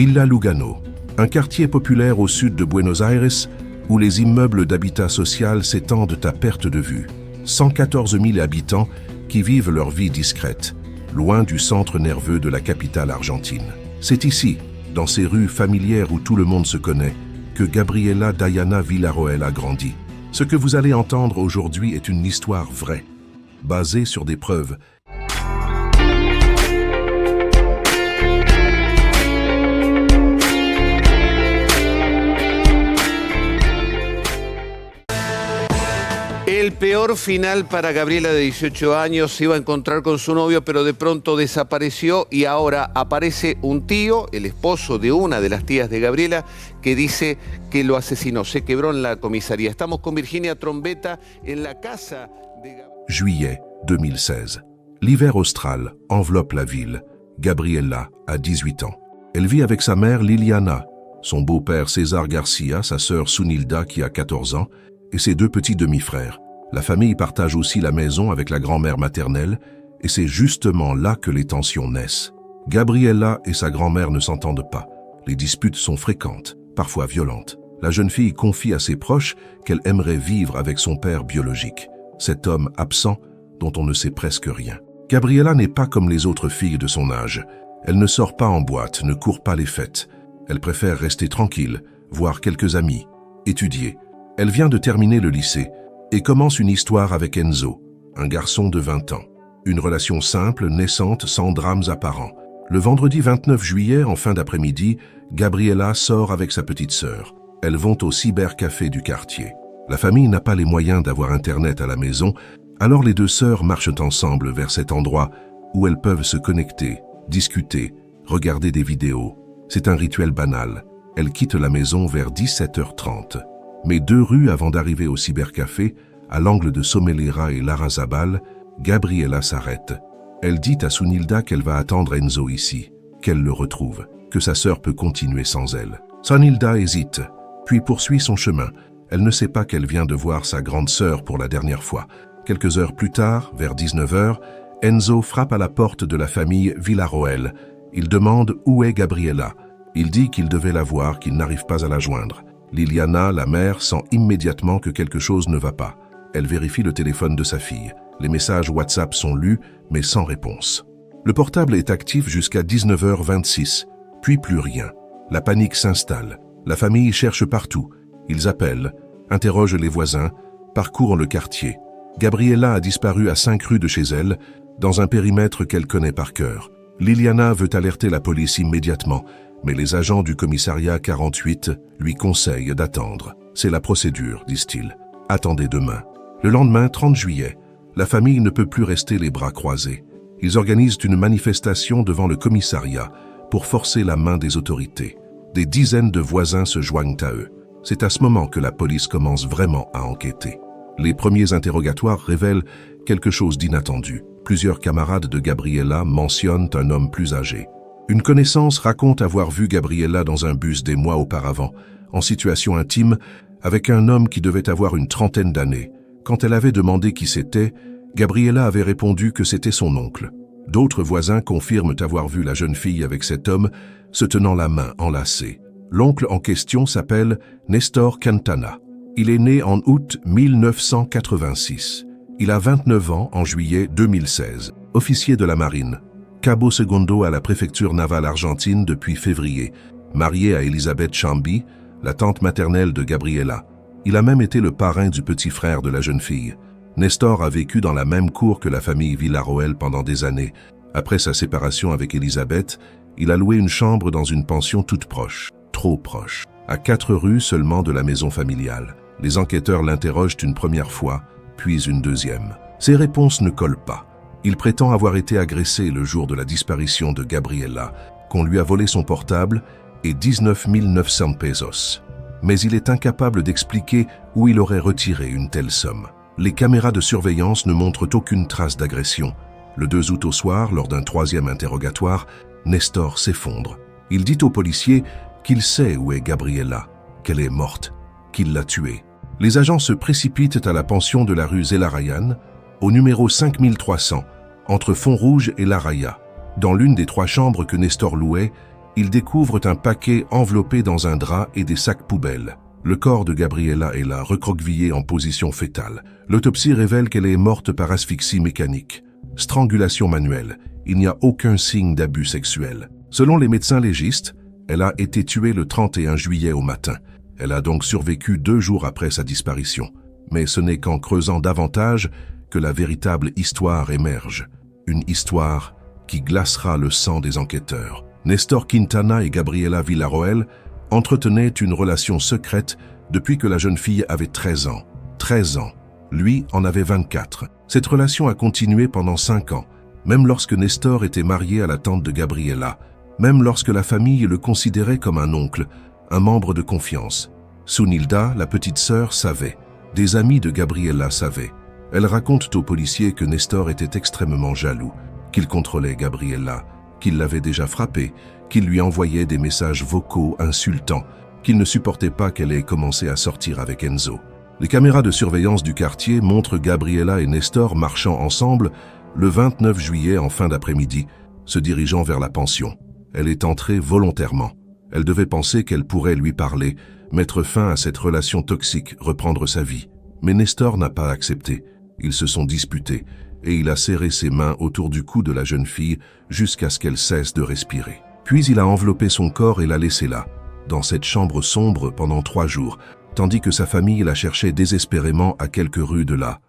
Villa Lugano, un quartier populaire au sud de Buenos Aires où les immeubles d'habitat social s'étendent à perte de vue. 114 000 habitants qui vivent leur vie discrète, loin du centre nerveux de la capitale argentine. C'est ici, dans ces rues familières où tout le monde se connaît, que Gabriela Dayana Villarroel a grandi. Ce que vous allez entendre aujourd'hui est une histoire vraie, basée sur des preuves. El peor final para Gabriela de 18 años. Se iba a encontrar con su novio, pero de pronto desapareció y ahora aparece un tío, el esposo de una de las tías de Gabriela, que dice que lo asesinó. Se quebró en la comisaría. Estamos con Virginia Trombetta en la casa de Gabriela. Juillet 2016. L'hiver austral enveloppe la ville. Gabriela a 18 ans. Elle vit avec sa mère Liliana, son beau-père César Garcia, sa sœur Sunilda qui a 14 ans, et ses deux petits demi-frères. La famille partage aussi la maison avec la grand-mère maternelle, et c'est justement là que les tensions naissent. Gabriela et sa grand-mère ne s'entendent pas. Les disputes sont fréquentes, parfois violentes. La jeune fille confie à ses proches qu'elle aimerait vivre avec son père biologique, cet homme absent dont on ne sait presque rien. Gabriela n'est pas comme les autres filles de son âge. Elle ne sort pas en boîte, ne court pas les fêtes. Elle préfère rester tranquille, voir quelques amis, étudier. Elle vient de terminer le lycée et commence une histoire avec Enzo, un garçon de 20 ans. Une relation simple, naissante, sans drames apparents. Le vendredi 29 juillet, en fin d'après-midi, Gabriela sort avec sa petite sœur. Elles vont au cybercafé du quartier. La famille n'a pas les moyens d'avoir Internet à la maison, alors les deux sœurs marchent ensemble vers cet endroit où elles peuvent se connecter, discuter, regarder des vidéos. C'est un rituel banal. Elles quittent la maison vers 17h30. Mais 2 rues avant d'arriver au cybercafé, à l'angle de Somelera et Larrazabal, Gabriela s'arrête. Elle dit à Sunilda qu'elle va attendre Enzo ici, qu'elle le retrouve, que sa sœur peut continuer sans elle. Sunilda hésite, puis poursuit son chemin. Elle ne sait pas qu'elle vient de voir sa grande sœur pour la dernière fois. Quelques heures plus tard, vers 19h, Enzo frappe à la porte de la famille Villarroel. Il demande où est Gabriela. Il dit qu'il devait la voir, qu'il n'arrive pas à la joindre. Liliana, la mère, sent immédiatement que quelque chose ne va pas. Elle vérifie le téléphone de sa fille. Les messages WhatsApp sont lus, mais sans réponse. Le portable est actif jusqu'à 19h26, puis plus rien. La panique s'installe. La famille cherche partout. Ils appellent, interrogent les voisins, parcourent le quartier. Gabriela a disparu à 5 rues de chez elle, dans un périmètre qu'elle connaît par cœur. Liliana veut alerter la police immédiatement, mais les agents du commissariat 48 lui conseillent d'attendre. C'est la procédure, disent-ils. Attendez demain. Le lendemain, 30 juillet, la famille ne peut plus rester les bras croisés. Ils organisent une manifestation devant le commissariat pour forcer la main des autorités. Des dizaines de voisins se joignent à eux. C'est à ce moment que la police commence vraiment à enquêter. Les premiers interrogatoires révèlent quelque chose d'inattendu. Plusieurs camarades de Gabriela mentionnent un homme plus âgé. Une connaissance raconte avoir vu Gabriela dans un bus des mois auparavant, en situation intime, avec un homme qui devait avoir une trentaine d'années. Quand elle avait demandé qui c'était, Gabriela avait répondu que c'était son oncle. D'autres voisins confirment avoir vu la jeune fille avec cet homme, se tenant la main enlacée. L'oncle en question s'appelle Nestor Quintana. Il est né en août 1986. Il a 29 ans en juillet 2016. Officier de la marine. Cabo Segundo à la préfecture navale argentine depuis février, marié à Elisabeth Chambi, la tante maternelle de Gabriela. Il a même été le parrain du petit frère de la jeune fille. Nestor a vécu dans la même cour que la famille Villarroel pendant des années. Après sa séparation avec Elisabeth, il a loué une chambre dans une pension toute proche, trop proche, à 4 rues seulement de la maison familiale. Les enquêteurs l'interrogent une première fois, puis une deuxième. Ses réponses ne collent pas. Il prétend avoir été agressé le jour de la disparition de Gabriela, qu'on lui a volé son portable et 19 900 pesos. Mais il est incapable d'expliquer où il aurait retiré une telle somme. Les caméras de surveillance ne montrent aucune trace d'agression. Le 2 août au soir, lors d'un 3e interrogatoire, Nestor s'effondre. Il dit aux policiers qu'il sait où est Gabriela, qu'elle est morte, qu'il l'a tuée. Les agents se précipitent à la pension de la rue Zelarayan, au numéro 5300, entre Font-Rouge et La Raya. Dans l'une des 3 chambres que Nestor louait, Ils découvrent un paquet enveloppé dans un drap et des sacs poubelles. Le corps de Gabriela est là, recroquevillé en position fétale. L'autopsie révèle qu'elle est morte par asphyxie mécanique. Strangulation manuelle. Il n'y a aucun signe d'abus sexuel. Selon les médecins légistes, elle a été tuée le 31 juillet au matin. Elle a donc survécu 2 jours après sa disparition. Mais ce n'est qu'en creusant davantage que la véritable histoire émerge. Une histoire qui glacera le sang des enquêteurs. Nestor Quintana et Gabriela Villarroel entretenaient une relation secrète depuis que la jeune fille avait 13 ans. 13 ans. Lui en avait 24. Cette relation a continué pendant 5 ans, même lorsque Nestor était marié à la tante de Gabriela, même lorsque la famille le considérait comme un oncle, un membre de confiance. Sunilda, la petite sœur, savait. Des amis de Gabriela savaient. Elles racontent aux policiers que Nestor était extrêmement jaloux, qu'il contrôlait Gabriela, qu'il l'avait déjà frappée, qu'il lui envoyait des messages vocaux insultants, qu'il ne supportait pas qu'elle ait commencé à sortir avec Enzo. Les caméras de surveillance du quartier montrent Gabriela et Nestor marchant ensemble le 29 juillet en fin d'après-midi, se dirigeant vers la pension. Elle est entrée volontairement. Elle devait penser qu'elle pourrait lui parler, mettre fin à cette relation toxique, reprendre sa vie. Mais Nestor n'a pas accepté. Ils se sont disputés et il a serré ses mains autour du cou de la jeune fille jusqu'à ce qu'elle cesse de respirer. Puis il a enveloppé son corps et l'a laissé là, dans cette chambre sombre pendant 3 jours, tandis que sa famille la cherchait désespérément à quelques rues de là.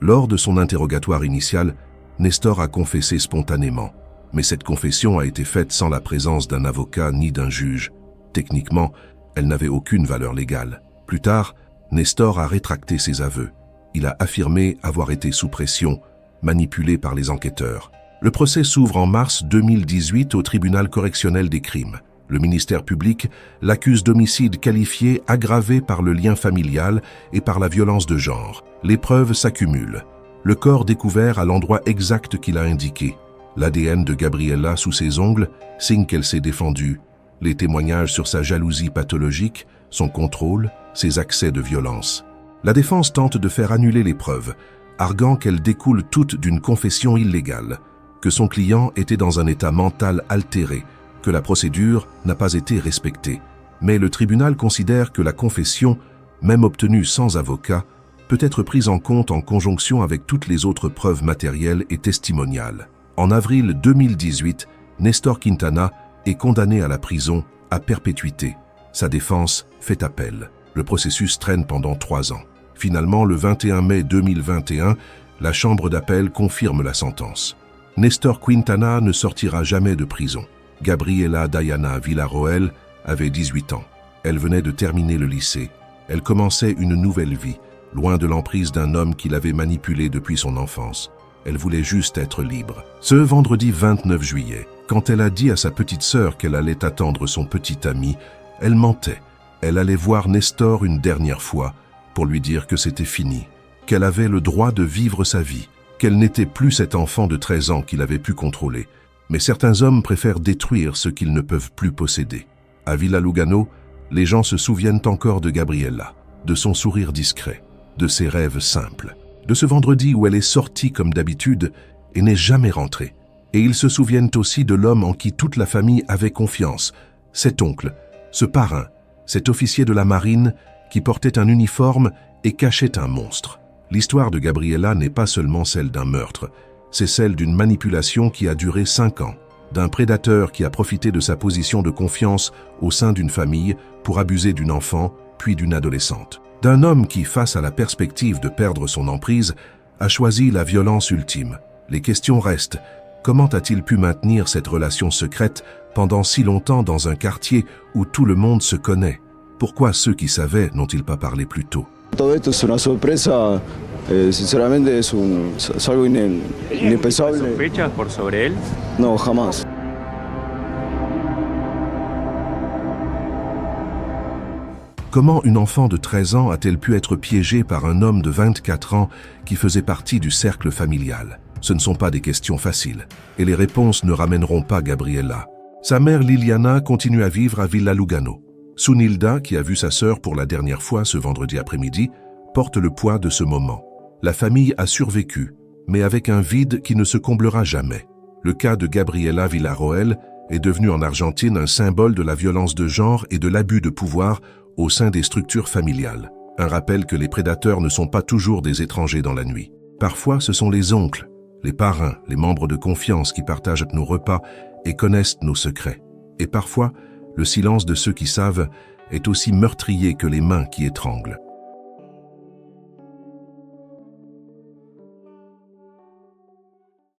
Lors de son interrogatoire initial, Nestor a confessé spontanément. Mais cette confession a été faite sans la présence d'un avocat ni d'un juge. Techniquement, elle n'avait aucune valeur légale. Plus tard, Nestor a rétracté ses aveux. Il a affirmé avoir été sous pression, manipulé par les enquêteurs. Le procès s'ouvre en mars 2018 au tribunal correctionnel des crimes. Le ministère public l'accuse d'homicide qualifié aggravé par le lien familial et par la violence de genre. Les preuves s'accumulent. Le corps découvert à l'endroit exact qu'il a indiqué. L'ADN de Gabriela sous ses ongles, signe qu'elle s'est défendue. Les témoignages sur sa jalousie pathologique, son contrôle, ses accès de violence. La défense tente de faire annuler les preuves, arguant qu'elles découlent toutes d'une confession illégale, que son client était dans un état mental altéré, que la procédure n'a pas été respectée. Mais le tribunal considère que la confession, même obtenue sans avocat, peut être prise en compte en conjonction avec toutes les autres preuves matérielles et testimoniales. En avril 2018, Nestor Quintana est condamné à la prison à perpétuité. Sa défense fait appel. Le processus traîne pendant 3 ans. Finalement, le 21 mai 2021, la chambre d'appel confirme la sentence. Nestor Quintana ne sortira jamais de prison. Gabriela Diana Villarroel avait 18 ans. Elle venait de terminer le lycée. Elle commençait une nouvelle vie, loin de l'emprise d'un homme qui l'avait manipulée depuis son enfance. Elle voulait juste être libre. Ce vendredi 29 juillet, quand elle a dit à sa petite sœur qu'elle allait attendre son petit ami, elle mentait. Elle allait voir Nestor une dernière fois pour lui dire que c'était fini, qu'elle avait le droit de vivre sa vie, qu'elle n'était plus cet enfant de 13 ans qu'il avait pu contrôler. Mais certains hommes préfèrent détruire ce qu'ils ne peuvent plus posséder. À Villa Lugano, les gens se souviennent encore de Gabriela, de son sourire discret, de ses rêves simples, de ce vendredi où elle est sortie comme d'habitude et n'est jamais rentrée. Et ils se souviennent aussi de l'homme en qui toute la famille avait confiance, cet oncle, ce parrain, cet officier de la marine qui portait un uniforme et cachait un monstre. L'histoire de Gabriela n'est pas seulement celle d'un meurtre, c'est celle d'une manipulation qui a duré 5 ans, d'un prédateur qui a profité de sa position de confiance au sein d'une famille pour abuser d'une enfant, puis d'une adolescente. D'un homme qui, face à la perspective de perdre son emprise, a choisi la violence ultime. Les questions restent. Comment a-t-il pu maintenir cette relation secrète pendant si longtemps dans un quartier où tout le monde se connaît? Pourquoi ceux qui savaient n'ont-ils pas parlé plus tôt? Todo esto es una sorpresa, sinceramente es algo inexpensable. ¿Sospechas por sobre él? No, jamás. Comment une enfant de 13 ans a-t-elle pu être piégée par un homme de 24 ans qui faisait partie du cercle familial? Ce ne sont pas des questions faciles, et les réponses ne ramèneront pas Gabriela. Sa mère Liliana continue à vivre à Villa Lugano. Sunilda, qui a vu sa sœur pour la dernière fois ce vendredi après-midi, porte le poids de ce moment. La famille a survécu, mais avec un vide qui ne se comblera jamais. Le cas de Gabriela Villarroel est devenu en Argentine un symbole de la violence de genre et de l'abus de pouvoir au sein des structures familiales. Un rappel que les prédateurs ne sont pas toujours des étrangers dans la nuit. Parfois, ce sont les oncles, les parrains, les membres de confiance qui partagent nos repas et connaissent nos secrets. Et parfois, le silence de ceux qui savent est aussi meurtrier que les mains qui étranglent.